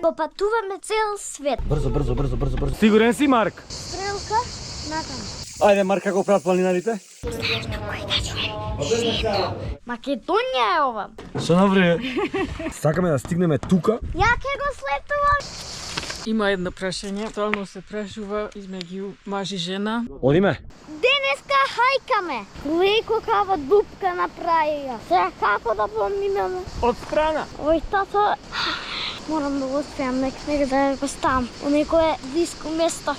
Попатуваме цел свет. Брзо. Сигурен си, Марк? Стрелка, натаму. Ајде, Марк, како прават планинарите? Македонија е ова. Што навре? Сакаме да стигнеме тука. Ја ќе го слетувам. Има едно прашање, стално се прашува измеѓу маж и жена. Одиме? Денеска хајкаме. Глеј какава дупка направија. Сега како да поминеме? Од страна. Ој, тато, морам да го успеам некаде да го ставам. У некое близко место.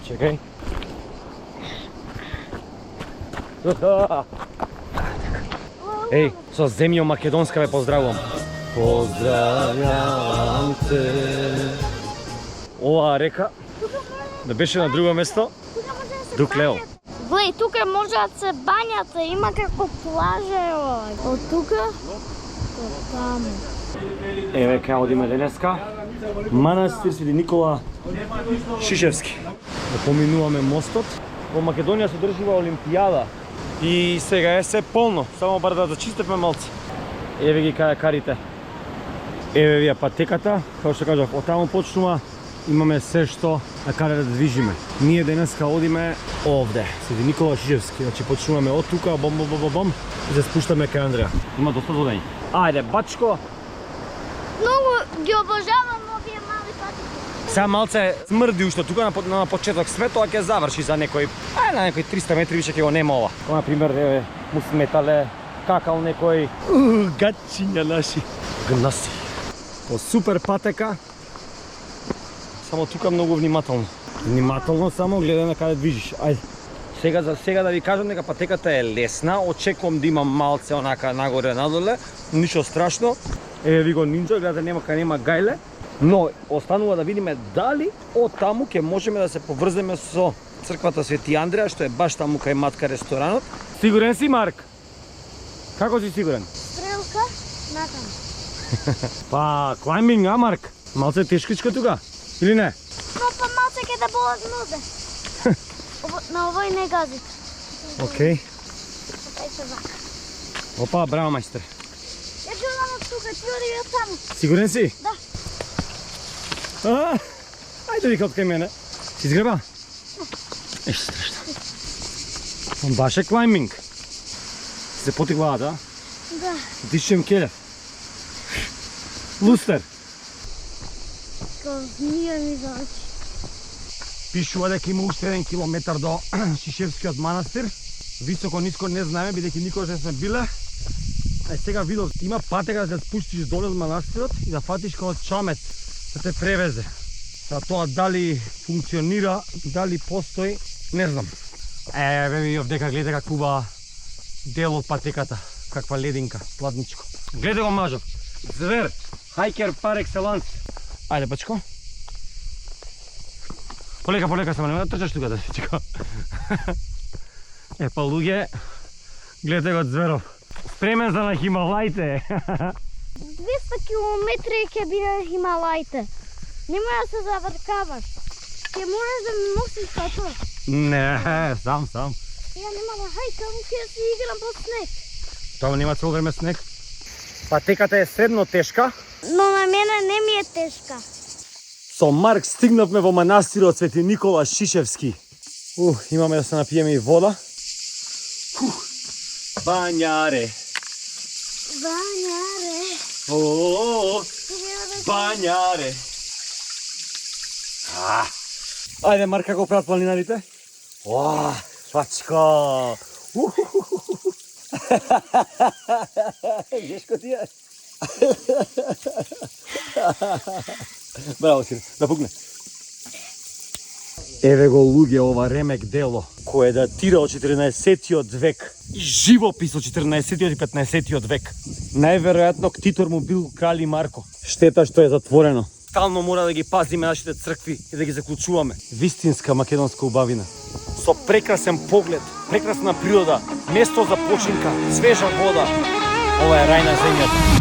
Чекај. Еј, со земја македонска ве поздравувам. Поздравјавам те. Оваа река да беше на друго место, Дуклео. Глеј, тука може да се бањате, има како плажа е овој. Од тука до таму. Еве кај одиме денеска. Манастир Свети Никола Шишевски. Да поминуваме мостот. Во Македонија се одржува Олимпијада. И сега е се полно, само бар да зачистиме малце. Еве ги кајакарите. Еве ви е патеката, како што кажав, од таму почнува. Имаме се што на каде да движиме. Ние денеска одиме овде, Свети Никола Шишевски. Значи почнуваме од тука, бом, и се спуштаме кај Андреја. Има доста водење. Ајде, бачко. Многу ги обожавам овие мали патики. Сега малце смрди уште тука на почеток светот, а ќе заврши за некој, на некој 300 метри више ќе го нема ова. На пример, еве, му сметале, какал некој гачиња наши. Гнаси. По супер патека. Само тука многу внимателно. Внимателно само гледај на каде движиш. Ајде. Сега за сега да ви кажам дека патеката е лесна, очекувам да има малце онака нагоре надоле, ништо страшно. Еве ви го нинџа, гледате нема гајле. Но останува да видиме дали од таму ќе можеме да се поврземе со црквата Свети Андреја, што е баш таму кај матка ресторанот. Сигурен си, Марк? Како си сигурен? Стрелка, натаму. Па, клайминг, а, Марк? Малце тешкичко тука, или не? Но па малце ќе да болат нозе. На овој не гази. Окей. Ајде вака. Опа, браво, мајстер. Ја гледам од тука, ти оди од таму. Сигурен си? Да. Ајде вика од кај мене. Си изгреба? Ешто страшно. Баш е клайминг. Се поти главата, а? Да. Дишем келев. Лустер. Као змија ми зачи. Пишува дека има уште 1 километар до Шишевскиот манастир. Високо, ниско не знаеме, бидејќи никогаш не сме биле. А сега видов, има патека да се спуштиш доле од манастирот и да фатиш као чамет да те превезе. За тоа дали функционира, дали постои, не знам. Еве ви овдека гледате каква дел од патеката, каква лединка, сладничко. Гледај го мажов, звер, хајкер пар екселанс. Ајде, бачко. Полека само, нема да трчаш тука да се чека. Па луѓе, гледате го зверов. Спремен за на Хималаите. 200 километри ќе биде Хималаите. Нема да се завркаваш. Ќе можеш да ме носиш тато. Не, сам. Ја нема да хајкам, ќе си играм под снег. Тоа нема цело време снег. Патеката е средно тешка. Но на мене не ми е тешка. Со Марк стигнавме во манастирот Свети Никола Шишевски. Имаме да се напиеме и вода. Бањаре. Бањаре. Ајде, Марк, како прават планинарите? Пачко. Жешко ти е. Браво, сине, да пукне. Еве го луѓе ова ремек дело, кое датира од 14-тиот век и живопис од 14-тиот и 15-тиот век. Најверојатно ктитор му бил Крали Марко. Штета што е затворено. Стално мора да ги пазиме нашите цркви и да ги заклучуваме. Вистинска македонска убавина. Со прекрасен поглед, прекрасна природа, место за починка, свежа вода. Ова е рај на земјата.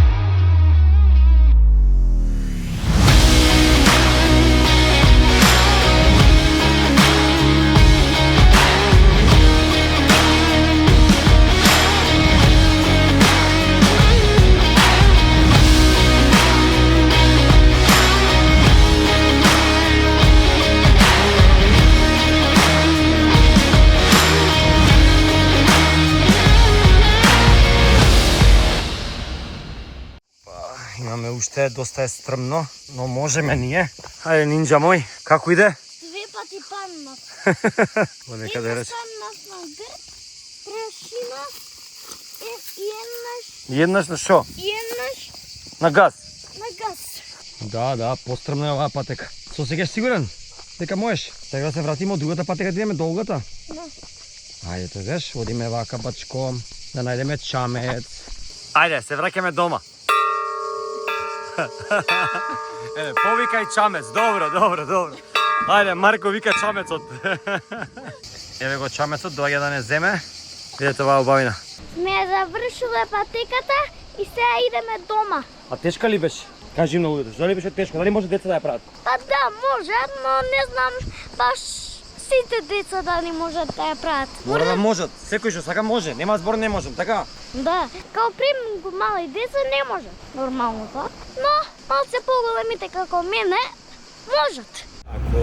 имаме уште, доста е стрмно, но можеме ние. Ајде, нинджа мој, како иде? 2 пати паднав. Во некаде рече. Паднав на грб, прашина и Еднаш на шо? еднаш На газ. на газ. Да, пострмна е оваа патека. Со сега сигурен дека можеш. Сега да се вратиме од другата патека, да идеме долгата. Да. Ајде, тогаш, одиме вака бачко, да најдеме чамец. Ајде, се враќаме дома. Еве, повикај чамец, добро. Ајде, Марко вика чамецот. Еве го чамецот, доаѓа да не земе. Видете оваа убавина. Сме завршиле патеката и сега идеме дома. А тешка ли беше? Кажи на луѓето, дали беше тешко? Дали може деца да ја прават? Па да, може, но не знам баш сите деца дали можат да ја прават. Мора да можат. Секој што сака може. Нема збор не можем, така? Да, као примерно мали деца не може нормално тоа, но малце поголемите како мене можат. Ако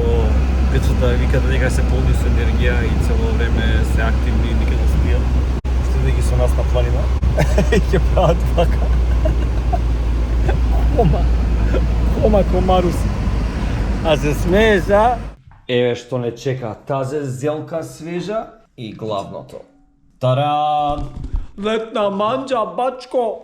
децата викат дека се полни со енергија и цело време се активни и никаде не спијат, што да ги со нас на планина, ќе прават вака. Хома комарус. А се смееш, а? Еве што не чека, тазе зелка свежа и главното. Таран! Летна манџа, бачко!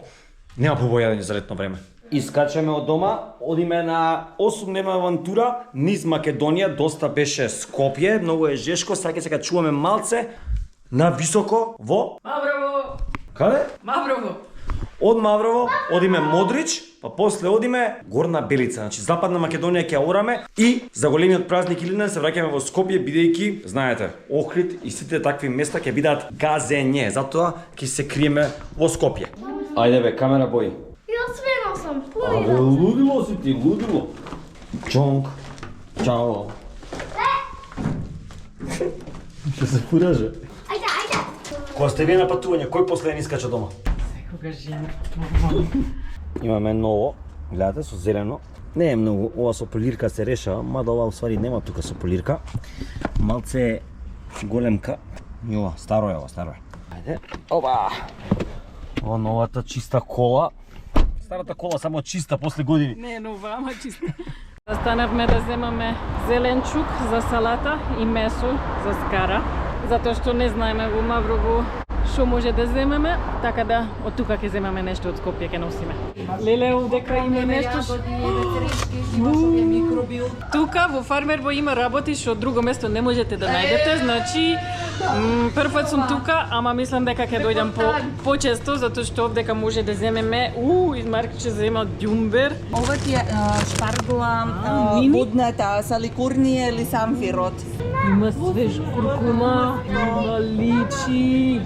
Нема побојадење за летно време. Искачаме од дома, одиме на 8-дневна авантура низ Македонија, доста беше Скопје, многу е жешко, сега чуваме малце на високо во... Маврово! Каде? Маврово! Од Маврово одиме Модрич, па после одиме Горна Белица, значи Западна Македонија ќе ја ораме и за големиот празник Илинден се враќаме во Скопје бидејќи, знаете, Охрид и сите такви места ќе бидат газење, затоа ќе се криеме во Скопје. Ајде бе, камера бои. Ја свено сам, Абе, полира. лудило си ти, лудило. Чонг, чао. Ще се пораже. Ајде. Кога сте вие на патување, кој последен искача дома? Секогаш жена. Имаме ново, гледате, со зелено. Не е многу, ова со полирка се решава, мада ова усвари нема тука со полирка. Малце е големка. И ова, старо е. Ајде, оба! Ова новата чиста кола. Старата кола само чиста после години. Не, нова, ама чиста. Застанавме да земаме зеленчук за салата и месо за скара, затоа што не знаеме во Маврово што може да земеме, така да од тука ќе земеме нешто од Скопје ќе носиме. Леле, овдека има нешто. Тука во Фармербо има работи што друго место не можете да најдете, значи првпат сум тука, ама мислам дека ќе дојдам почесто затоа што овдека може да земеме, из Марко ќе зема дјумбер. Ова ти е шпаргла, мини? будната са ликурнија или самфирот. Има свеж куркума, има личи,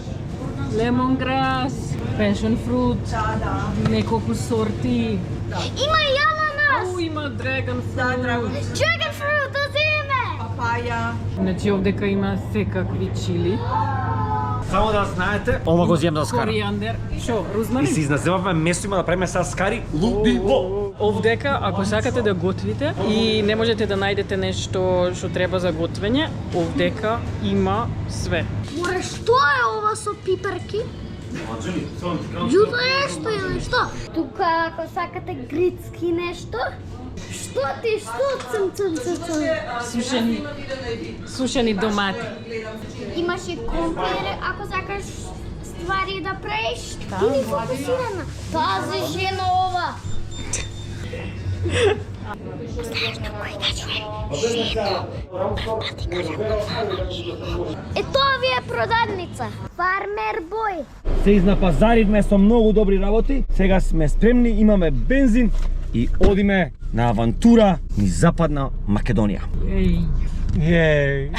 лемонграс, passion fruit, неколку сорти. Има и ананас. Има dragon fruit. Dragon fruit, да земе. Папаја. Значи овдека има секакви чили. Само да знаете, ова го земам за скара. Коријандер. Шо, И рузмарин? си изназемавме место има да правиме са скари лудило. Овдека, ако сакате да готвите и не можете да најдете нешто што треба за готвење, овдека има све. Море, што е ова со пиперки? Јуто нешто или што? Тука ако сакате грицки нешто, што цм. Сушени домати. Имаш и компир ако сакаш ствари да правиш. Или фокусирана. Тази жена ова. Е, тоа ви е продавница. Фармер бој. Се изнапазаривме со многу добри работи. Сега сме спремни, имаме бензин и одиме на авантура низ Западна Македонија. Еј. Еј!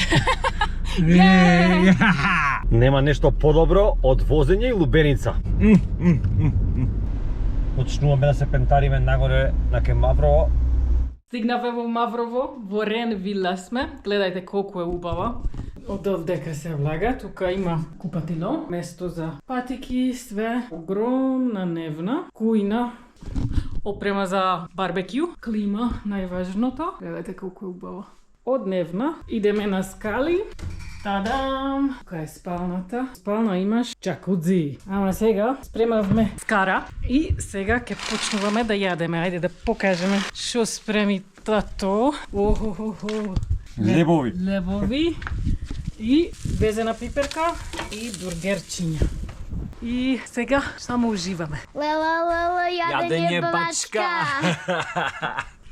Нема нешто подобро од возење и лубеница. Почнуваме да се пентариме нагоре на ке Маврово. Стигнавме во Маврово, во Рен вила сме. Гледајте колку е убава. Од овдека се влага, тука има купатило, место за патики, све, огромна невна, кујна, опрема за барбекю, клима, најважното. Гледајте колку е убава. Од невна идеме на скали, Тадам! Тука е спалната. Спална имаш джакудзи. Ама сега спремавме скара и сега ќе почнуваме да јадеме. Ајде да покажеме што спреми тато. Охохохо. Лебови и везена пиперка и бургерчиња. И сега само уживаме. Лела, ядење бачка.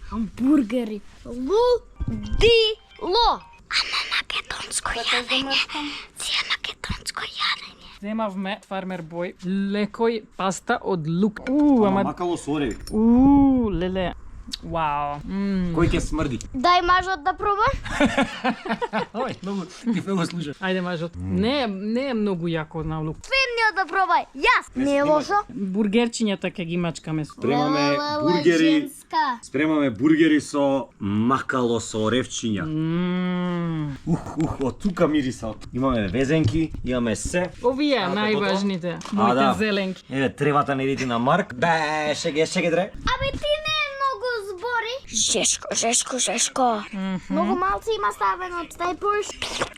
Хамбургери. Лудило. Ама македонско јадење. Си е македонско јадење. Земавме фармер бој лекој паста од лук. Ама Макало сореви. леле. Вау. Кој ќе смрди? Дај мажот да пробам. Ој, ти много слушаш. Ајде мажот. Не е многу јако на лук. Фемниот да пробај. Јас. Не е лошо. Бургерчињата ќе ги мачкаме. Спремаме бургери. Спремаме бургери со макало со оревчиња. Од тука мирисат. Имаме везенки, имаме се. Овие најважните. А, Моите да. зеленки. Еве, тревата не иди на Марк. Бе, шеге дре. Абе ти не е многу збори. Жешко. Многу малци има ставено од стајпорш.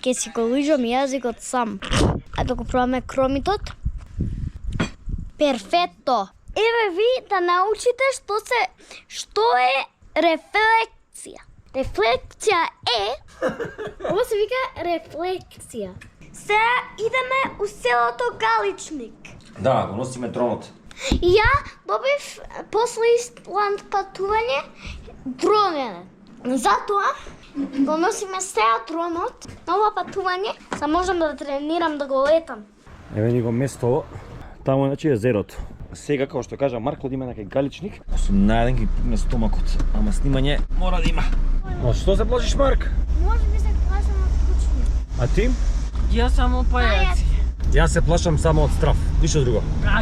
Ке си го лижам јазикот сам. А да го пробаме кромитот. Перфетто. Еве ви да научите што е рефлексија. Рефлексија е ова се вика рефлексија. Сега идеме у селото Галичник. Да, го носиме дронот. И ја добив после Исланд патување дронене. Затоа го носиме сега дронот на ова патување, за можам да тренирам да го летам. Еве ни го место, таму значи е зерото. Сега, како што кажа Марко, да има некај галичник, сум најден ги пукне стомакот, ама снимање мора да има. Но што се плашиш, Марк? Може би се плашам од кучиња. А ти? Ја само пајаци. Јас се плашам само од страв, ништо друго.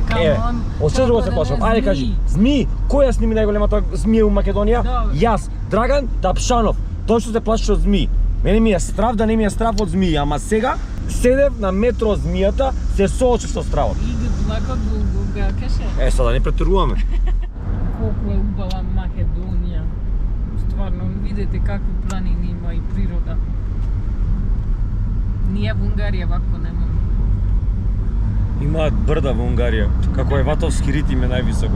Камон. Од што друго се плашам? Ајде кажи, змии. Која сними најголемата змија у Македонија? Добро. Јас, Драган Тапшанов. Тој што се плаши од змии. Мене ми е страв да не ми е страв од змии, ама сега седев на метро од змијата, се соочив со стравот. Иде длакот го гакеше. Сега да не претуруваме. Колку е убава Македонија. Стварно, видете какви планини има и природа. Ние во Унгарија вако немаме. Имаат брда во Унгарија, како Еватовски ритим е највисоко.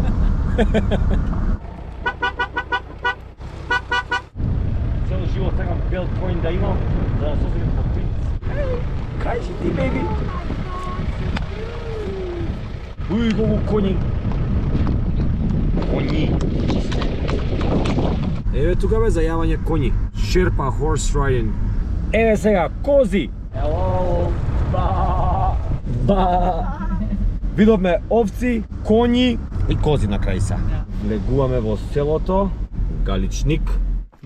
Цел живот сакам белткоин да имам, за да созидам по принц. Кажи ти, беби. Уј, колку коњи. Коњи. Еве тука бе зајавање коњи. Шерпа horse riding. Еве сега, кози. Hello. Ба. Видовме овци, коњи и кози на крај се. Влегуваме во селото Галичник.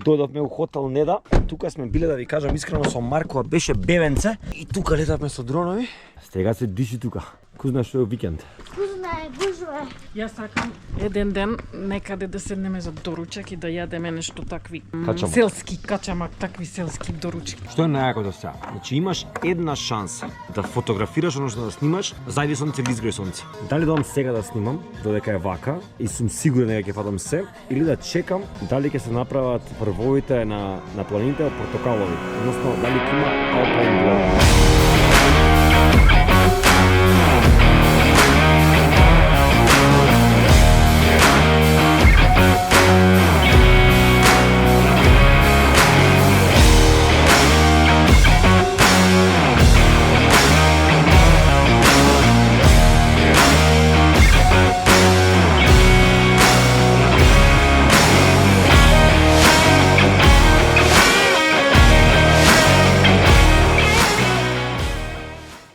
Дојдовме у хотел Неда. Тука сме биле, да ви кажам искрено, со Марко беше бевенце и тука летавме со дронови. Стега се диши тука. Ку знаеш што е викенд. Кузна е, гужва. Јас сакам еден ден некаде да седнеме за доручак и да јадеме нешто такви Качамак. селски качамак, такви селски доручки. Што е најакото сега? Значи имаш една шанса да фотографираш оно што да снимаш, зајди сонце или изгреј сонце. Дали додам сега да снимам, додека е вака и сум сигурен дека ќе фатам се, или да чекам дали ќе се направат првовите на планините од портокалови, односно дали ќе има Alpine Blue.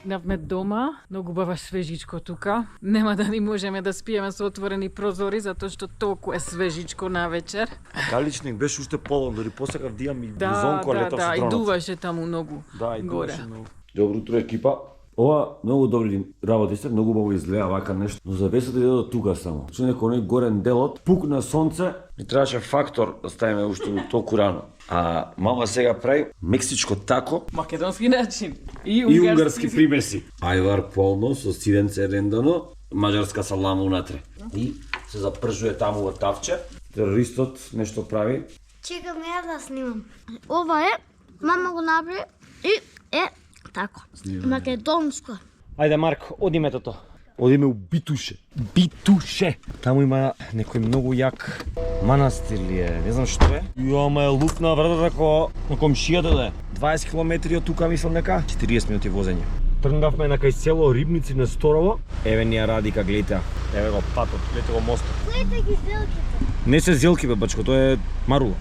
Навме дома, многу бава свежичко тука. Нема да ни можеме да спиеме со отворени прозори, затоа што толку е свежичко навечер. Галичник беше уште полон, дори посакав да имам и Да, блузонко, летав со и дронот. дуваше таму многу. Да, и горе. дуваше многу. Добро утро, екипа. Ова многу добри работи се, многу убаво изгледа вака нешто. Но завесата иде до тука само. Че некој оној горен делот, пук на сонце, ни требаше фактор да ставиме уште толку рано. А мама сега прави мексичко тако Македонски начин. И и унгарски примеси. Ајвар полно со сиденце рендано, мажарска салама унатре. И се запржува таму во тавче. Терористот нешто прави. Чекам ја да снимам. Ова е, мама го направи и е Тако. Македонско. Ајде, Марк, оди метото. Одиме у Битуше. Битуше! Таму има некој многу јак манастир ли е, не знам што е. Ама е лупна врата тако на комшијата да е. 20 км од тука мислам дека 40 минути возење. Тргнавме на кај село Рибници на Сторово. Еве ни ја Радика, гледате. Еве го патот, гледате го мостот. Гледате ги зелките. Не се зелки бе, бачко, тоа е марула.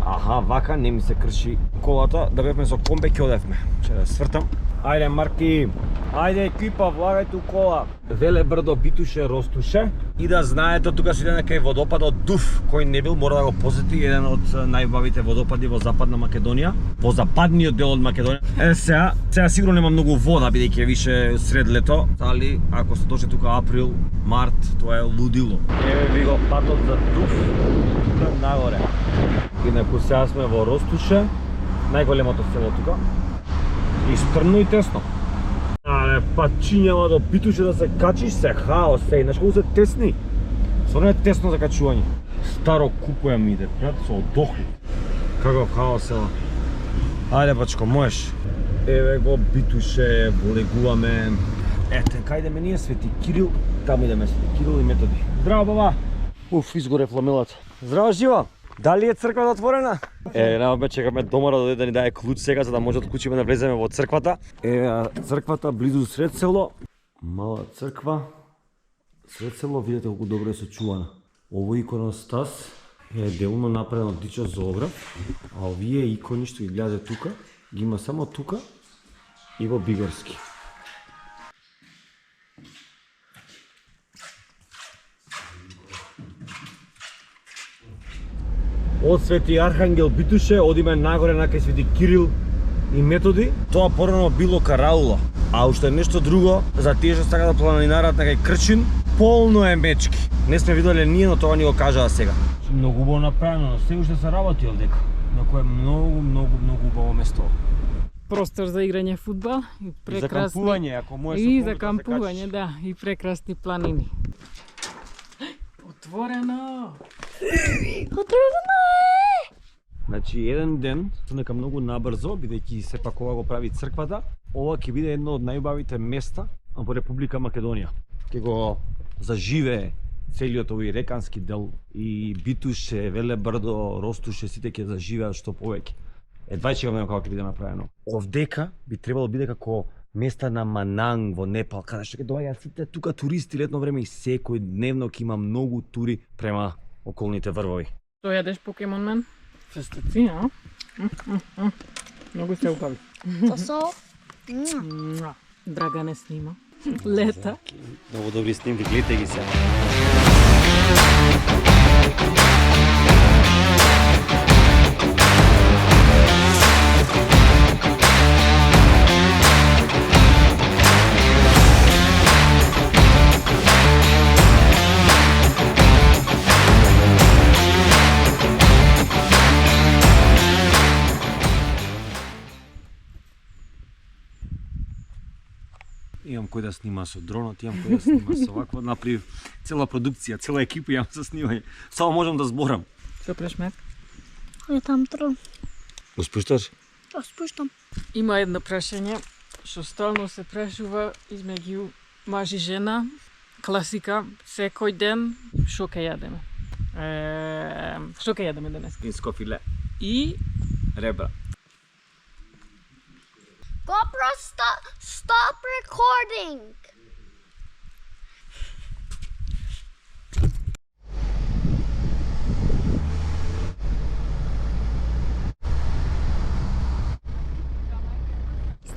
Аха, вака не ми се крши колата, да бевме со комбе ќе одевме. Ќе да свртам. Ајде, Марки, ајде екипа, влагајте у кола. Веле брдо Битуше, Ростуше. И да знаете, тука се иде на кај водопадот Дуф, кој не бил, мора да го посети, еден од најубавите водопади во Западна Македонија, во западниот дел од Македонија. Сега сигурно нема многу вода, бидејќи е више сред лето, али ако се дошли тука април, март, тоа е лудило. Еве ви го патот за Дуф, тука нагоре. Инаку сега сме во Ростуше, најголемото село тука. И стрмно и тесно. Але пачињава до Битуше да се качиш, се хаос, се, знаеш колку се тесни. Стварно е тесно за качување. Старо купуjem иде, брат, со одохли. Каков хаос село. Ајде, бачко, можеш. Еве го Битуше, влегуваме. Ете, кај идеме ние, Свети Кирил, таму идеме Свети Кирил и Методи. Здраво, баба! Уф, изгоре фламелата. Здраво, живо! Дали е црквата отворена? Нема чекаме домара да дојде да ни даде клуч сега за да може да отклучиме да влеземе во црквата. Црквата близу сред село. Мала црква. Сред село, видите колку добро е сочувана. Овој иконостас е делно направен од дичо зоограф, а овие икони што ги гледате тука, ги има само тука и во Бигорски. Од Свети Архангел Битуше одиме нагоре на кај Свети Кирил и Методи. Тоа порано било караула. А уште нешто друго, за тие што сака да планинарат на кај Крчин, полно е мечки. Не сме виделе ние, но тоа ни го кажаа сега. Многу убаво направено, но се уште се работи овдека. Инаку е многу убаво место. Простор за играње фудбал и прекрасни. За кампување, ако можеш И за кампување, да, и прекрасни планини. Отворено! Отворено е! Значи, еден ден, нека многу набрзо, бидејќи сепак ова го прави црквата, ова ќе биде едно од најубавите места во Република Македонија. Ќе го заживее целиот овој рекански дел и Битуше, Веле брдо, Ростуше, сите ќе заживеат што повеќе. Едва чекаме како ќе биде направено. Овдека би требало биде како места на Мананг во Непал, каде што ќе доаѓаат сите тука туристи летно време и секој дневно ќе има многу тури према околните врвови. Што јадеш, Покемон мен? Фестици, а? Многу се убави. Тоа со... Драгане снима. Лета. Многу добри снимки, гледате ги се. Имам кој да снима со дронот, имам кој да снима со вакво, направив цела продукција, цела екипа имам за снимање. Само можам да зборам. Што прешмет? Е там трон. Го спушташ? Тоа спуштам. Има едно прашање што стално се прашува измеѓу маж и жена. Класика, секој ден што ќе јадеме. Што ќе јадеме денес? Инско филе. И Ребра. GoPro, stop recording!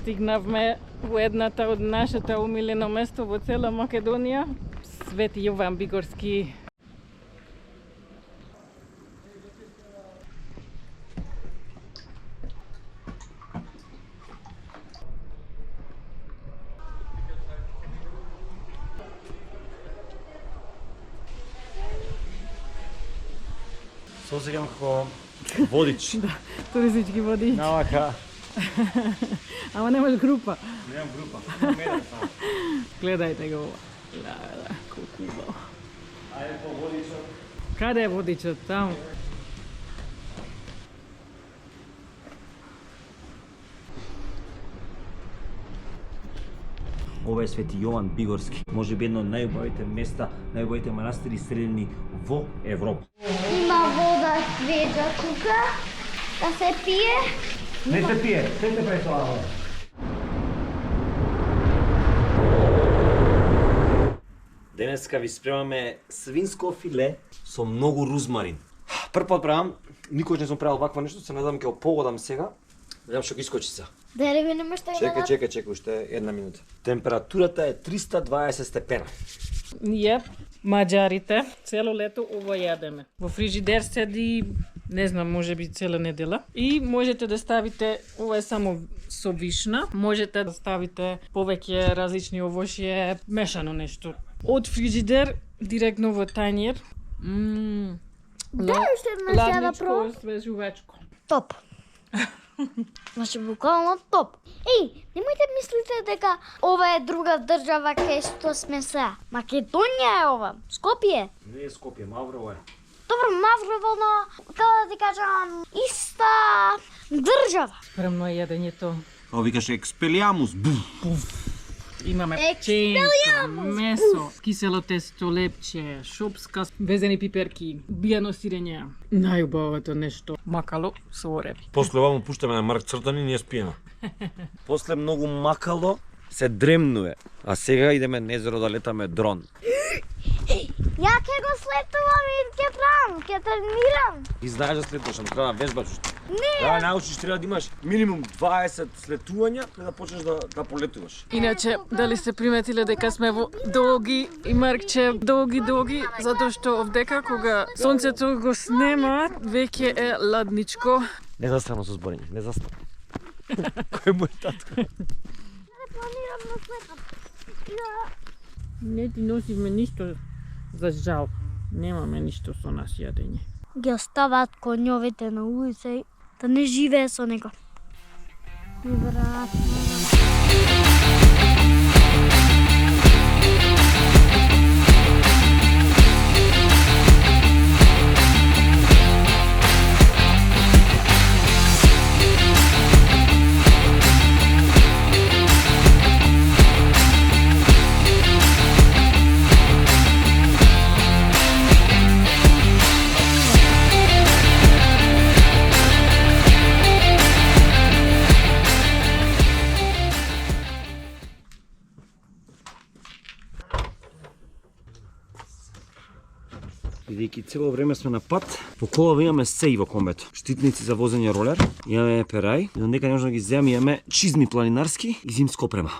стигнавме во едната од нашата умилено место во цела Македонија, Свети Јован Бигорски. Се осеќам како водич. Да, туристички води. Навака. Ама немаш група. Немам група. Имам еден само. Гледајте го ова. Да, колку убаво. Ајде по водичот. Каде е водичот? Таму. Ова е Свети Јован Бигорски. Може би едно од најубавите места, најубавите манастири средени во Европа. Има вода свежа тука, да се пие. Не се пие, се прави тоа вода. Денеска ви спремаме свинско филе со многу рузмарин. Прв пат правам, никош не сум правил вакво нешто, се надам ќе го погодам сега. Видам што ќе искочи се. Дали ви нема што Чекај, уште една минута. Температурата е 320 степена. Ние, маđарите, цело лето ово јадеме. Во фрижидер седи, не знам, може би цела недела. И можете да ставите, ова е само со вишна, можете да ставите повеќе различни овошје, мешано нешто. Од фрижидер директно во тањер. Да, уште една сега да пробам. Ладничко, свежувачко. Топ. Значи буквално топ. Еј, немојте мислите дека ова е друга држава кај што сме сега. Македонија е ова, Скопје. Не е Скопје, Маврово е. Добро, Маврово, но како да ти кажам, иста држава. Спремно е јадењето. Ова викаш експелиамус. Имаме Експелиамус! пченка, месо, кисело тесто, лепче, шопска, везени пиперки, бијано сирење. Најубавото нешто, макало со ореви. После ова му пуштаме на Марк Цртани и ние спиеме. После многу макало се дремнуе, а сега идеме на езеро да летаме дрон. Ја ќе го слетувам и ќе правам, ќе тренирам. И знаеш да слетуваш, ама треба да вежбаш уште. Не, Треба да научиш, треба да имаш минимум 20 слетувања пред да почнеш да полетуваш. Иначе, дали сте приметиле дека сме во долги и Маркче долги, затоа што овдека кога сонцето го снема, веќе е ладничко. Не застрано со зборење, не застрано. Кој му е татко? планирам да слетам. Не ти носивме ништо за жал. Немаме ништо со нас јадење. Ги оставаат конјовите на улица и да не живее со него. Брат. Бидејќи цело време сме на пат, по колава имаме се и во комбето. Штитници за возење ролер, имаме перај, и донека не можеме да ги земаме, имаме чизми планинарски и зимска опрема.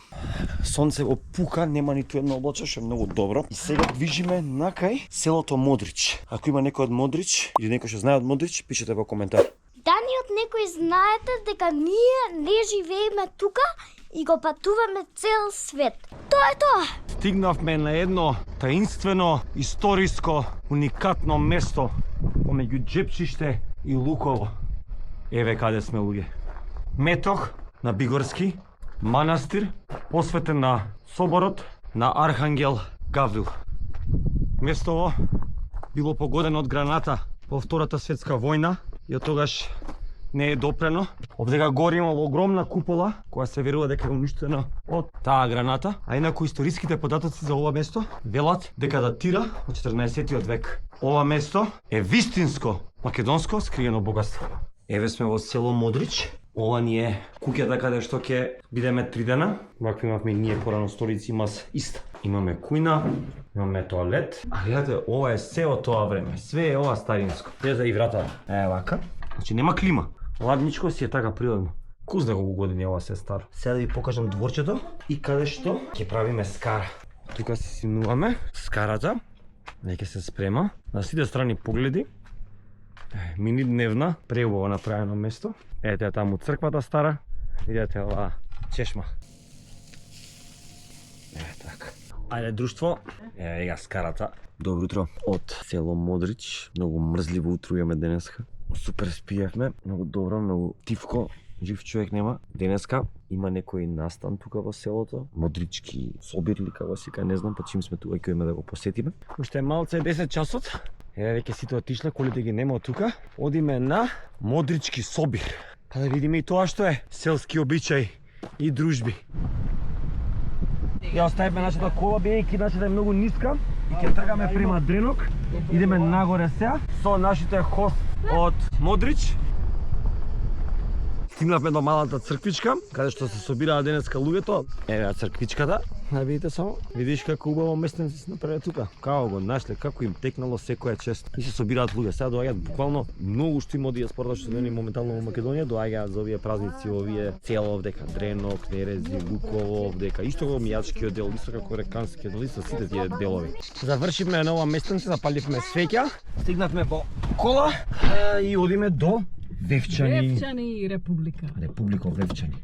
Сонце опука, нема ниту едно облаче, што е многу добро. И сега движиме накај селото Модрич. Ако има некој од Модрич или некој што знае од Модрич, пишете во коментар. Дани од некој знаете дека ние не живееме тука и го патуваме цел свет. Тоа е тоа. Стигнавме на едно таинствено, историско, уникатно место помеѓу Джепчиште и Луково. Еве каде сме, луѓе. Метох на Бигорски, манастир посветен на соборот на Архангел Гаврил. Местово било погодено од граната во Втората светска војна и од тогаш не е допрено. Овдека горе има огромна купола која се верува дека е уништена од таа граната, а инаку историските податоци за ова место велат дека датира од 14 век. Ова место е вистинско македонско скриено богатство. Еве сме во село Модрич. Ова ни е куќата каде што ќе бидеме 3 дена. Вакви имавме и ние порано столици, има иста. Имаме кујна, имаме тоалет. А гледате, ова е се од тоа време. Све е ова старинско. Гледате и врата. Е вака. Значи нема клима. Ладничко си е така природно. Ку знае колку години ова се старо. Сега да ви покажам дворчето и каде што ќе правиме скара. Тука си симнуваме скарата. Веќе се спрема. На сите страни погледи. Мини дневна, преубаво направено место. Ете таму црквата стара. Видете ова чешма. Така. Ајде друштво. Ега скарата. Добро утро од село Модрич. Многу мрзливо утро имаме денеска. Супер спиевме, многу добро, многу тивко. Жив човек нема. Денеска има некој настан тука во селото. Модрички собир или како сика, не знам, па чим сме тука ќе да го посетиме. Уште е малце 10 часот. Еве веќе сите отишле, колите ги нема од тука. Одиме на Модрички собир. Па да видиме и тоа што е селски обичај и дружби. ја оставивме нашата кола, бидејќи нашата е многу ниска и ќе тргаме према Дренок. Идеме нагоре сега со нашите хост од Модрич. Стигнавме до малата црквичка, каде што се собираа денеска луѓето. Еве црквичката, да видите само. Видиш како убаво местен се направи тука. Како го нашле, како им текнало секоја чест. И се собираат луѓе. Сега доаѓаат буквално многу што има од диаспората што не моментално во Македонија, доаѓаат за овие празници, овие цело овдека Дренок, Терези, Луково, овдека исто како мијачкиот дел, исто како реканскиот дел, исто сите тие делови. Завршивме на ова местенце, запаливме свеќа, стигнавме во кола и одиме до Вевчани. Вевчани и Република. Република Вевчани.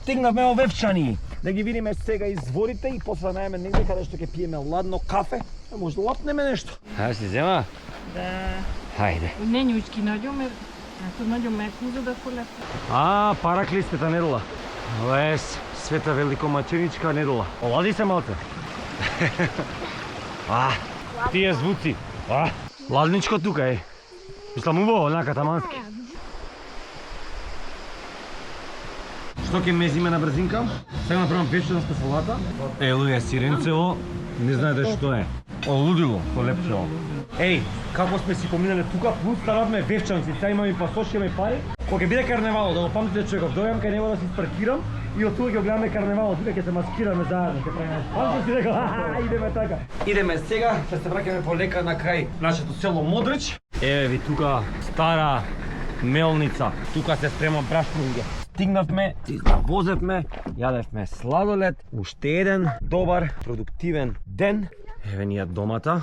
Стигнавме во Вевчани. Да ги видиме сега изворите и после најме негде каде што ќе пиеме ладно кафе. Може да лапнеме нешто. Хај си зема? Да. Хајде. Не њучки наѓоме. Ако наѓоме кузо да полет. Параклистата недола. Ова е Света великомаченичка недола. Олади се малце. Тие звуци. Ладничко тука е. Мислам убаво, онака тамански. Што ќе мезиме на брзинка? Сега направам печенска салата. Луѓе, сиренцево, не знаете што е. Олудило, со лепчево. Еј, како сме си поминале тука, плюс стававме вевчанци, сега имаме пасош, имаме пари. Кога ќе биде карневалот, да го памтите човеков, дојам кај него да се спаркирам и од тука ќе гледаме карневалот, тука ќе се маскираме заедно, ќе правиме. Памтите си рекол, идеме така. Идеме сега, ќе се враќаме полека на крај нашето село Модрич. Еве ви тука стара мелница. Тука се спрема брашно луѓе. Стигнавме, возевме, јадевме сладолед, уште еден добар, продуктивен ден. Еве ни е домата.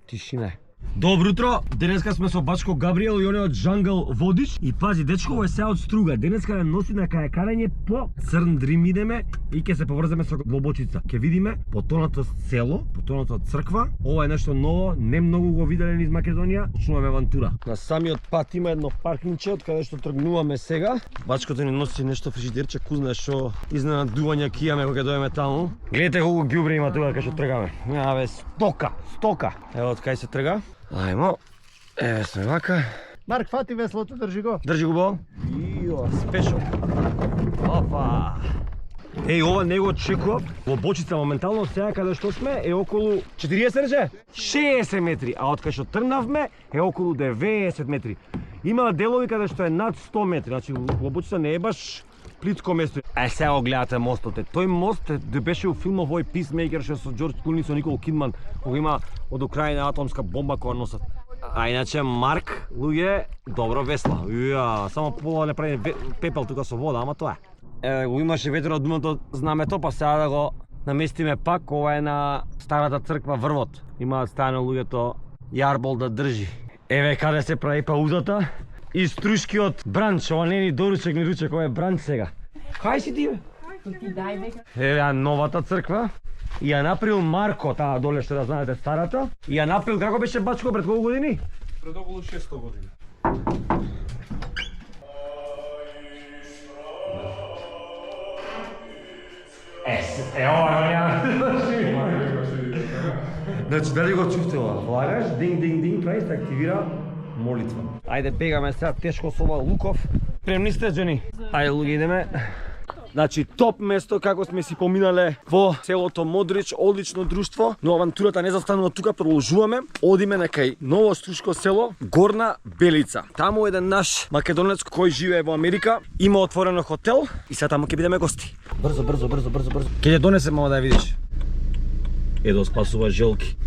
Тишина. Добро утро! Денеска сме со Бачко Габриел и оној од Jungle Водич. И пази, дечко е сега од Струга. Денеска не носи на кајакарење по Црн Дрим идеме и ќе се поврземе со Глобочица. Ќе видиме потоното село, потоното црква. Ова е нешто ново, не многу го виделе низ Македонија. Почнуваме авантура. На самиот пат има едно паркинче од каде што тргнуваме сега. Бачкото ни носи нешто фрижидерче, кузна што изненадувања ќе имаме кога дојдеме таму. Гледате колку ѓубре има тука кај што тргаме. Абе, стока. Ево од кај се трга. Ајмо, еве сме вака. Марк, фати веслото, држи го. Држи го бо. Ио, спешо. Опа. Еј, ова не го очекував. Глобочица моментално сега каде што сме е околу 40 рече? 60 метри, а од кај што тргнавме е околу 90 метри. Има делови каде што е над 100 метри, значи Глобочица не е баш плитко место. Сега го гледате мостот. Тој мост беше у филмов овој Peacemaker што со Џорџ Клуни со Никол Кидман, кога има од Украина атомска бомба која носат. А иначе Марк, луѓе, добро весла. Само пола не прави пепел тука со вода, ама тоа е. Го имаше ветер од думото знамето, па сега да го наместиме пак. Ова е на старата црква Врвот. Имаат стајано луѓето јарбол да држи. Еве каде се прави паузата. И струшкиот бранч, ова не е ни доручек, ни ручек, ова е бранч сега. Хај си ти бе? Еве новата црква. И ја направил Марко, таа доле што да знаете старата. И ја направил, како беше Бачко, пред колку години? Пред околу 600 години. Ова ја. Значи, дали го чувте ова? Влагаш, динг, прави се активира молитва. Ајде, бегаме сега тешко со ова луков. Премни сте, Джени? Ајде, луѓе, идеме. Значи, топ место како сме си поминале во селото Модрич, одлично друштво, но авантурата не застанува тука, продолжуваме. Одиме на кај ново струшко село Горна Белица. Таму еден наш македонец кој живее во Америка, има отворено хотел и сега таму ќе бидеме гости. Брзо. Ќе ја донесем ова да ја видиш. Едо спасува желки.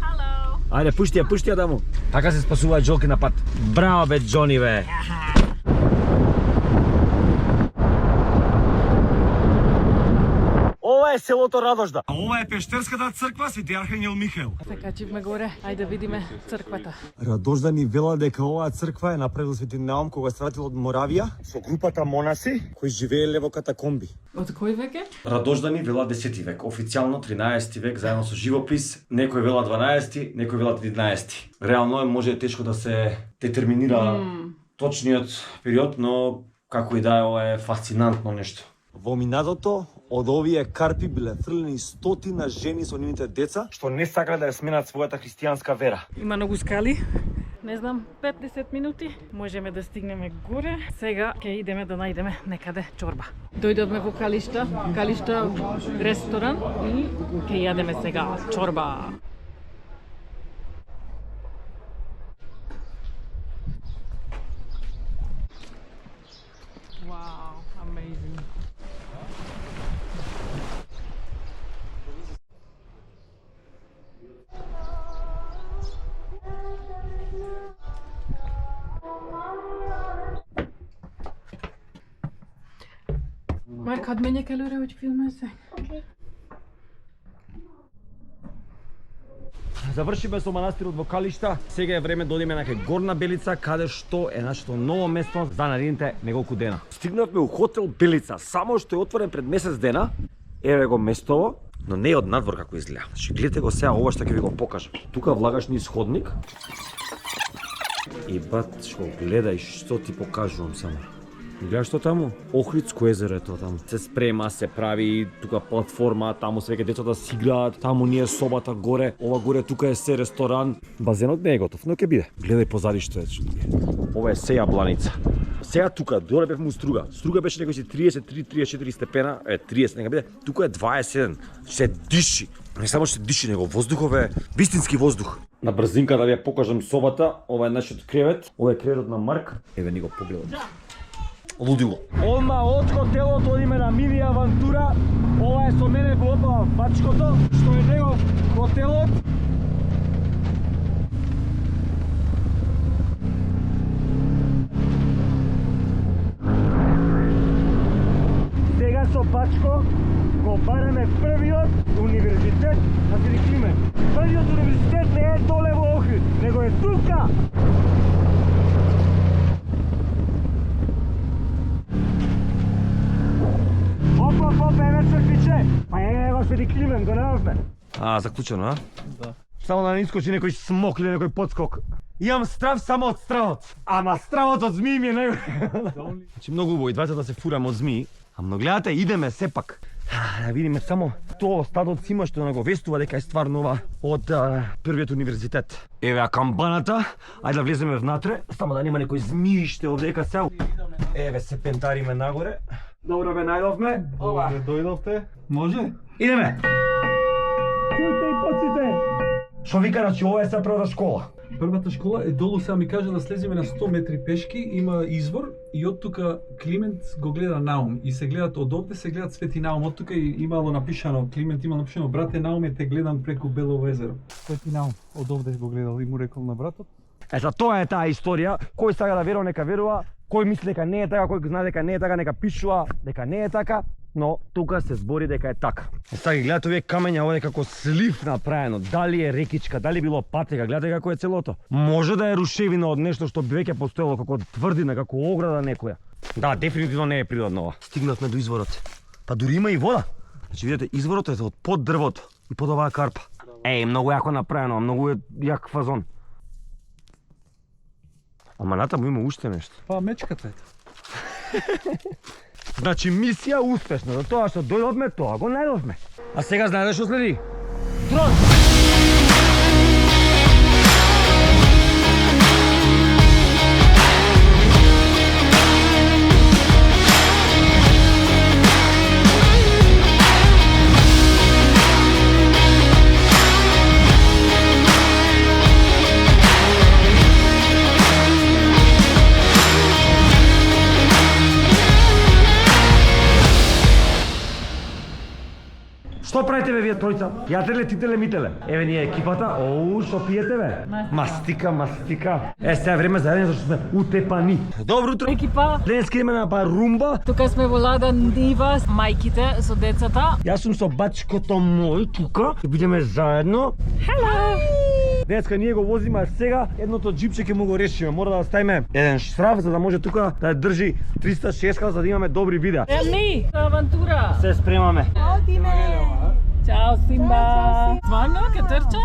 Ајде, пушти ја таму. Така се спасуваат желки на пат. Браво бе, Џони бе. Ова е селото Радожда. А ова е пештерската црква Свети Архангел Михаел. Се качивме горе, ајде видиме црквата. Радожда ни вела дека оваа црква е направил Свети Наум кога се вратил од Моравија со групата монаси кои живееле во катакомби. Од кој век е? Радожда ни вела 10 век, официјално 13 век заедно со живопис, некој вела 12, некој вела 13. Реално може тешко да се детерминира точниот период, но како и да е, ова е фасцинантно нешто. Во минатото од овие карпи биле фрлени стотина жени со нивните деца што не сакале да ја сменат својата христијанска вера. Има многу скали. не знам, 50 минути можеме да стигнеме горе. Сега ќе идеме да најдеме некаде чорба. Дојдовме во Калишта ресторан и ќе јадеме сега чорба. Wow, amazing. Mark, hadd menjek előre, hogy filmezzek? Завршиме со манастирот во Калишта. Сега е време да одиме на Горна Белица, каде што е нашето ново место за наредните неколку дена. Стигнавме у хотел Белица, само што е отворен пред месец дена. Еве го местово, но не е од надвор како изгледа. Значи гледате го сега ова што ќе ви го покажам. Тука влагаш низ ходник. И батчко, гледај што ти покажувам само. Гледаш што таму? Охридско езеро е тоа таму. Се спрема, се прави тука платформа, таму се веќе децата си играат, таму ни е собата горе, ова горе тука е се ресторан. Базенот не е готов, но ќе биде. Гледај позади што е. Ова е се јабланица. Сега тука доле бевме у Струга. Струга беше некои 33-34 степена, 30 нека биде. Тука е 21. Се диши. Не само што се диши, него воздухов е вистински воздух. На брзинка да ви ја покажам собата. Ова е нашиот кревет. Ова е креветот на Марк. Еве ни го погледот. Лудило. Одма од хотелот одиме на мини авантура. Ова е со мене во бачкото, што е негов хотелот. Сега со бачко го бараме првиот универзитет на Сириклиме. Првиот универзитет не е доле во Охрид, него е тука. Сириклиме, го немавме. Заклучено, а? Да. Само да не искочи некој смок или некој подскок. Имам страв само од стравот. Ама стравот од змии ми е најголем. Значи многу убаво и двајца да се фураме од змии. Ама гледате, идеме сепак. Да видиме само тоа стадот има што го вестува дека е стварно ова од првиот универзитет. Еве камбаната. Ајде да влеземе внатре, само да нема некој змииште овдека сел. Еве се пентариме нагоре. Добро ве најдовме. Ова. Дојдовте? Може? Идеме. Чујте и почите. Шо вика, значи ова е се прва школа. Првата школа е долу, сега ми кажа да слеземе на 100 метри пешки, има извор и од тука Климент го гледа Наум и се гледат од овде, се гледат Свети Наум, од тука имало напишано, Климент има напишано брате Науме те гледам преку Белово езеро. Свети Наум, од овде го гледал и му рекол на братот. Ето тоа е таа историја, кој сака да верува нека верува, кој мисли дека не е така, кој знае дека не е така, нека пишува дека не е така. Но тука се збори дека е така. Сега ги гледате овие камења, ова е како слив направено. Дали е рекичка, дали било патека, гледате како е целото. Може да е рушевина од нешто што би веќе постоело како тврдина, како ограда некоја. Да, дефинитивно не е природно ова. Стигнавме до изворот. Па дури има и вода. Значи видите, изворот е од под дрвото и под оваа карпа. Многу јако направено, многу е јак фазон. Ама натаму има уште нешто. Па мечката е. Значи мисија успешна, за тоа што дојдовме, тоа го најдовме. А сега знаете што следи? Дрон! Што правите бе вие тројца? Јателе, тителе, мителе. Еве ние екипата. Што пиете бе? Мастика. Сега време за еден зашто сме утепани. Добро утро. Екипа. Денеска имаме на па румба. Тука сме во Лада Нива, мајките со децата. Јас сум со бачкото мој тука. Ќе бидеме заедно. Hello! Денеска ние го возиме, а сега едното джипче ќе му го решиме. Мора да ставиме еден штраф за да може тука да држи 360 за да имаме добри видеа. Елни, авантура. Се спремаме. Чао, Симба. Стварно, ке трча?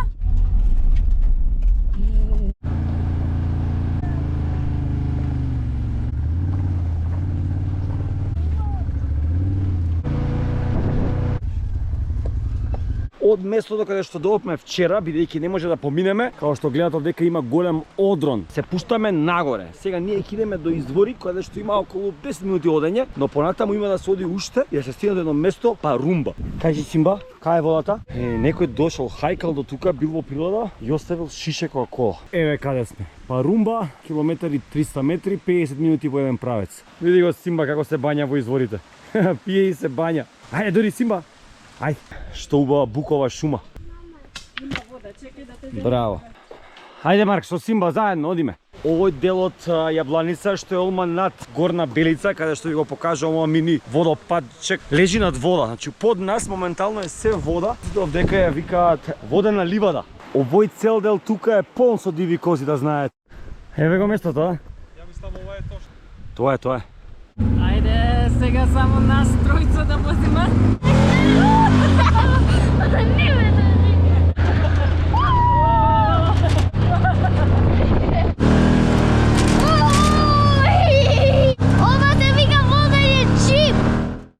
од местото каде што доопме вчера, бидејќи не може да поминеме, као што гледате дека има голем одрон. Се пуштаме нагоре. Сега ние ќе идеме до извори каде што има околу 10 минути одење, но понатаму има да се оди уште и да се стигне до едно место Парумба. Кажи Симба, кај е водата? Некој дошол хајкал до тука, бил во природа и оставил шише која кола. Еве каде сме. Парумба, километри 300 метри, 50 минути во еден правец. Види го Симба како се бања во изворите. Пие и се бања. Ајде, дори Симба. Ајде. Што убава букова шума. Браво. Ајде Марк, со Симба заедно одиме. Овој дел од Јабланица што е олма над Горна Белица, каде што ви го покажувам ова мини водопадчек, лежи над вода. Значи под нас моментално е се вода, овдека ја викаат водена ливада. Овој цел дел тука е полн со диви кози, да знаете. Еве го местото, а? Ја мислам ова е точно. Тоа е. Ајде, сега само нас тројца да возиме. Не ме држи. Ова се вика водење чип.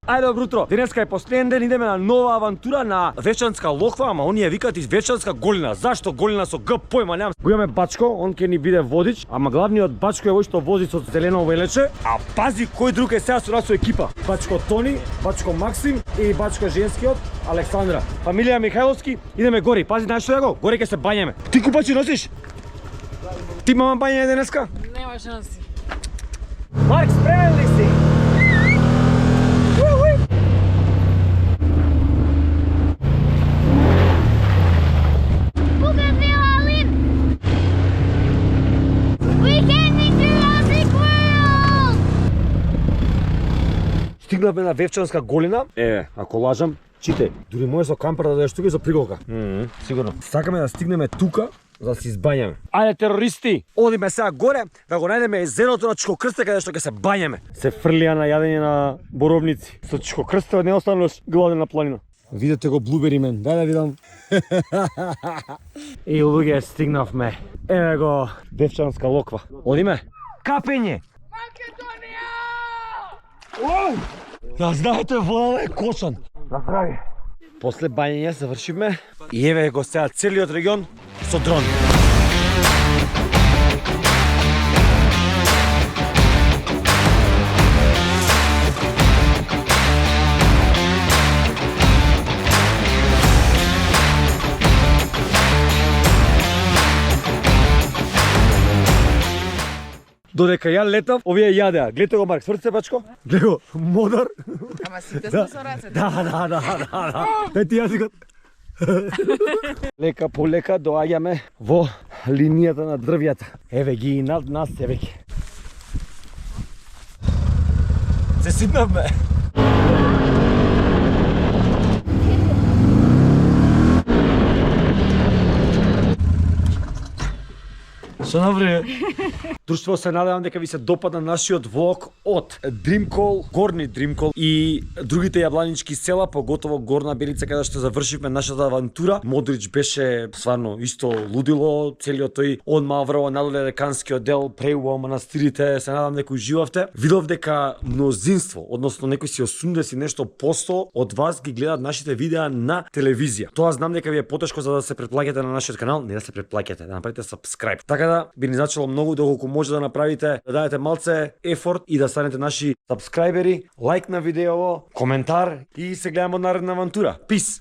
Ајде, добро утро. Денеска е последен ден, идеме на нова авантура на Вечанска локва, ама оние викаат и Вечанска голина. Зашто голина со Г појма немам. Го имаме Бачко, он ќе ни биде водич, ама главниот Бачко е овој што вози со зелено велече, а пази кој друг е сега со нас со екипа. Бачко Тони, Бачко Максим и Бачко женскиот Александра. Фамилија Михајловски, идеме гори. Пази, знаеш што е го? Гори ќе се бањеме. Ти купачи носиш? Ти мама бањење денеска? Нема шанси. Марк, спремен ли си? Стигнавме на Вевчанска голина. Ако лажам, чите, дури може со кампер да дојдеш тука и со приголка. Сигурно. Сакаме да стигнеме тука, за да се избањаме. Ајде терористи, одиме сега горе да го најдеме езерото на Чикокрсте каде што ќе се бањеме. Се фрлија на јадење на боровници. Со Чикокрсте не остануваш гладен на планина. Видете го блубери мен, дај да видам. И луѓе, стигнавме. Еве го Вевчанска локва. Одиме. Капење. Оу! Да знаете, водата е кошан. Направи. После бањење завршивме и еве го сега целиот регион со дрон. Додека ја летав, овие јадеа. Гледате го Марк, сврце Бачко? Гледа го, модор. Ама сите сме со рацете. Да. Дај ти јазикот. Лека по лека доаѓаме во линијата на дрвјата. Еве ги над нас, еве ги. Се сиднавме. Што навре? Друштво, се надевам дека ви се допадна нашиот влог од Дримкол, Горни Дримкол и другите јабланички села, поготово Горна Белица, каде што завршивме нашата авантура. Модрич беше сварно исто лудило, целиот тој од Маврово надоле Реканскиот дел, преубаво манастирите, се надевам дека уживавте. Видов дека мнозинство, односно некои си 80 нешто посто од вас ги гледат нашите видеа на телевизија. Тоа знам дека ви е потешко за да се претплаќате на нашиот канал, не да се претплаќате, да направите subscribe. Така да би ни значило многу доколку може да направите, да дадете малце ефорт и да станете наши сабскрајбери, лайк на видеово, коментар и се гледаме од наредна авантура. Пис!